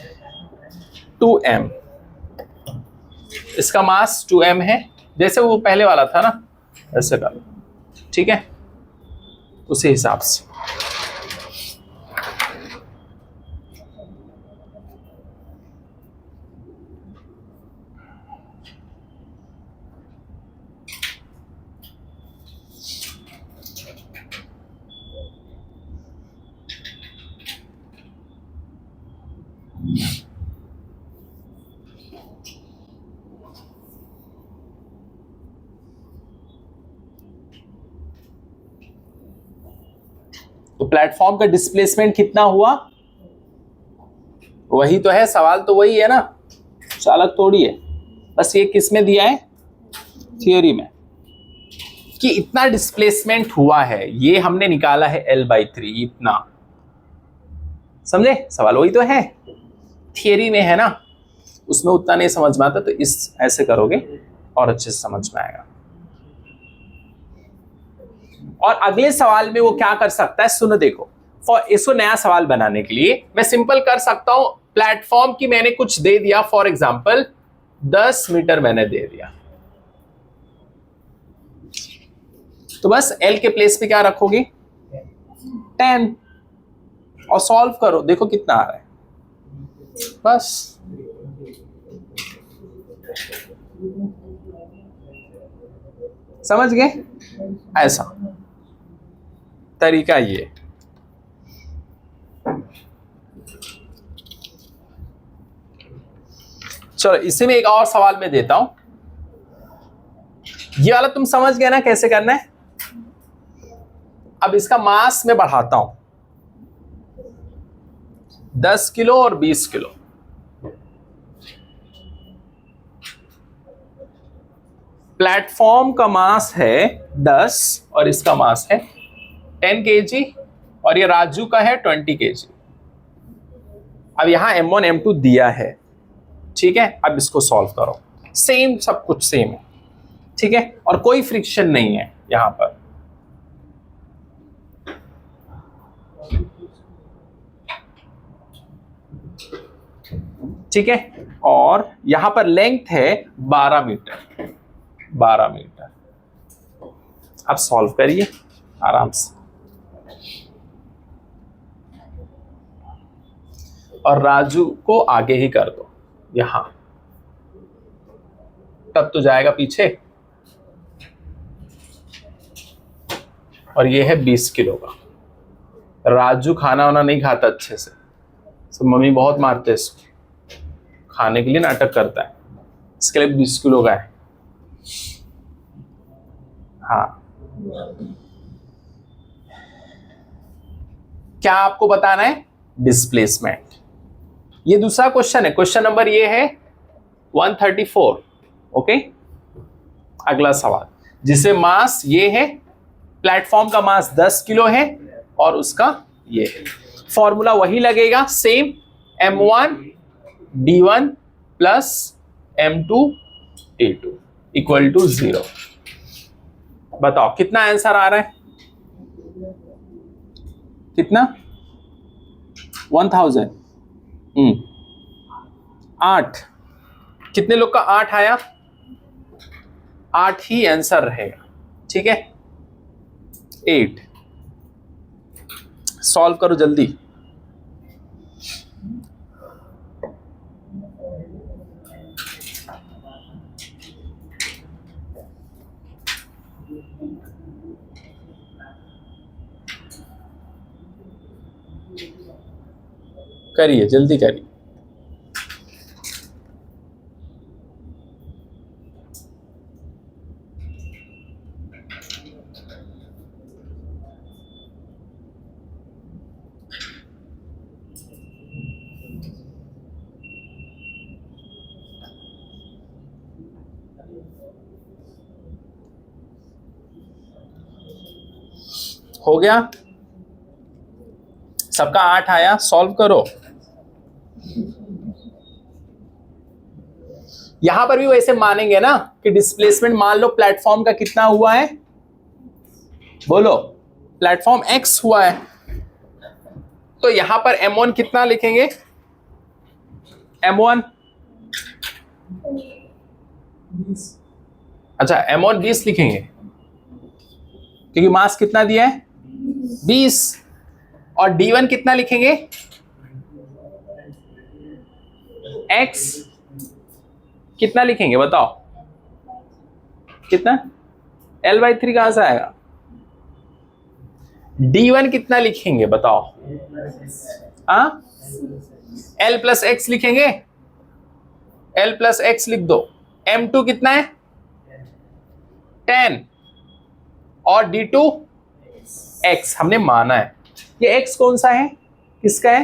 2m, इसका मास 2m है, जैसे वो पहले वाला था ना, ऐसे का। ठीक है, उसी हिसाब से। तो प्लेटफॉर्म का डिस्प्लेसमेंट कितना हुआ? वही तो है, सवाल तो वही है ना, चालक थोड़ी है। बस ये किस में दिया है? थियोरी में, कि इतना डिस्प्लेसमेंट हुआ है, ये हमने निकाला है L/3, इतना। समझे? सवाल वही तो है, थियोरी में है ना, उसमें उतना नहीं समझ में आता, तो इस ऐसे करोगे और अच्छे से समझ में आएगा। और अगले सवाल में वो क्या कर सकता है, सुनो देखो। इसको नया सवाल बनाने के लिए मैं सिंपल कर सकता हूं, प्लेटफॉर्म की मैंने कुछ दे दिया, फॉर एग्जांपल 10 मीटर मैंने दे दिया, तो बस L के प्लेस पे क्या रखोगे? 10, और सॉल्व करो, देखो कितना आ रहा है। बस समझ गए? ऐसा तरीका ये। चलो इसी में एक और सवाल मैं देता हूं, ये वाला तुम समझ गए ना कैसे करना है। अब इसका मास मैं बढ़ाता हूं, 10 किलो और 20 किलो। प्लेटफॉर्म का मास है 10 और इसका मास है 10 kg, और ये राजू का है 20 kg। अब यहां M1 M2 दिया है, ठीक है। अब इसको सॉल्व करो, सेम, सब कुछ सेम है, ठीक है, और कोई फ्रिक्शन नहीं है यहां पर। ठीक है, और यहां पर लेंथ है 12 मीटर, 12 मीटर। आप सॉल्व करिए आराम से, और राजू को आगे ही कर दो यहां, तब तो जाएगा पीछे। और ये है 20 किलो का। राजू खाना वाना नहीं खाता अच्छे से, तो मम्मी बहुत मारते हैं इसको, खाने के लिए नाटक करता है, इसके लिए 20 किलो का है। हाँ, क्या आपको बताना है? डिस्प्लेसमेंट। ये दूसरा क्वेश्चन है, क्वेश्चन नंबर ये है 134। ओके, अगला सवाल, जिसे मास ये है, प्लेटफॉर्म का मास 10 किलो है और उसका ये है। फॉर्मूला वही लगेगा same, m1 d1 plus m2 d2 equal to 0। बताओ कितना आंसर आ रहा है? कितना? 1000। 8। कितने लोग का 8 आया? 8 ही आंसर रहेगा, ठीक है। 8 सॉल्व करो जल्दी। करिए, जल्दी करिए। हो गया? सबका 8 आया, सॉल्व करो। यहां पर भी वैसे मानेंगे ना कि डिस्प्लेसमेंट मान लो प्लेटफॉर्म का कितना हुआ है, बोलो, प्लेटफॉर्म x हुआ है, तो यहां पर m1 कितना लिखेंगे? m1 अच्छा, m1 20 लिखेंगे क्योंकि मास कितना दिया है? 20। और d1 कितना लिखेंगे? x कितना लिखेंगे बताओ? कितना? L/3 कहां से आएगा? d1 कितना लिखेंगे बताओ? हाँ, L प्लस एक्स लिखेंगे, L प्लस एक्स लिख दो। m2 कितना है? 10 और d2 x हमने माना है। ये x कौन सा है? किसका है?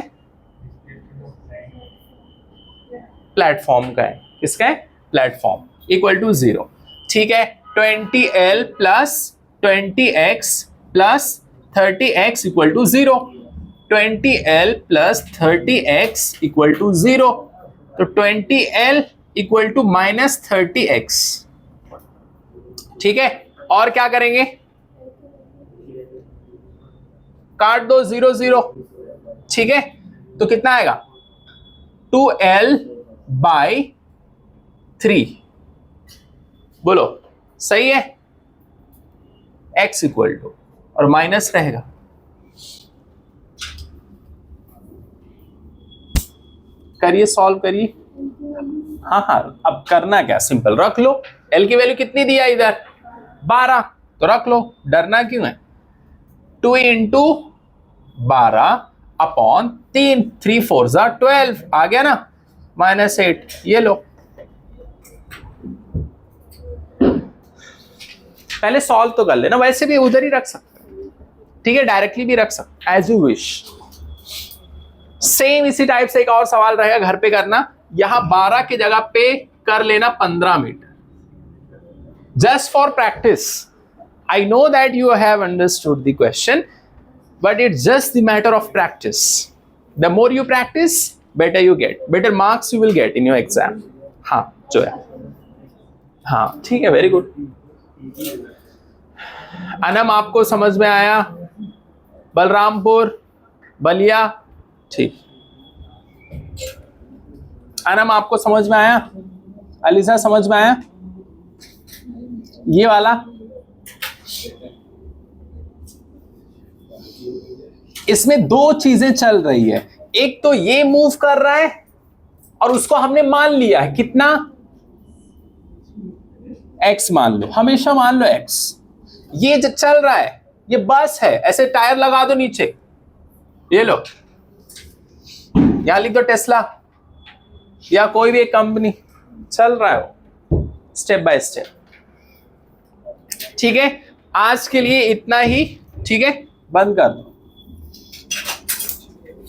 प्लेटफॉर्म का है। किसका है? प्लेटफॉर्म। इक्वल टू 0, ठीक है। 20L plus 20x plus 30x equal to 0। 20L plus 30x equal to 0, तो 20L equal to minus 30x, ठीक है। और क्या करेंगे? काट दो 0 0, ठीक है। तो कितना आएगा? 2L/3, बोलो सही है। x इक्वल टू, और माइनस रहेगा, करिए, सॉल्व करिए। हाँ हाँ, अब करना क्या, सिंपल रख लो। L की वैल्यू कितनी दिया इधर? 12, तो रख लो, डरना क्यों है। 2 इंटू 12 अपॉन 3, 3 4 12 आ गया ना, -8। ये लो, पहले सॉल्व तो कर लेना, वैसे भी उधर ही रख सकते, ठीक है, डायरेक्टली भी रख सकते, एज यू विश। सेम इसी टाइप से एक और सवाल रहेगा, घर पे करना। यहां 12 की जगह पे कर लेना 15 metre, just for practice. I know that you have understood the question, but it's just the matter of practice. The more you practice, better you get, better marks you will get in your exam. हाँ जो है, हाँ ठीक है, very good. Anam आपको समझ में आया? बलरामपुर, बलिया, ठीक। अनम आपको समझ में आया? अलीसा समझ में आया? ये वाला इसमें दो चीजें चल रही है, एक तो ये मूव कर रहा है और उसको हमने मान लिया है कितना, x मान लो, हमेशा मान लो x। ये जो चल रहा है ये बस है, ऐसे टायर लगा दो नीचे, ये लो, यहां लिख दो टेस्ला या कोई भी एक कंपनी, चल रहा है वो स्टेप बाय स्टेप। ठीक है, आज के लिए इतना ही। ठीक है, बंद कर दो।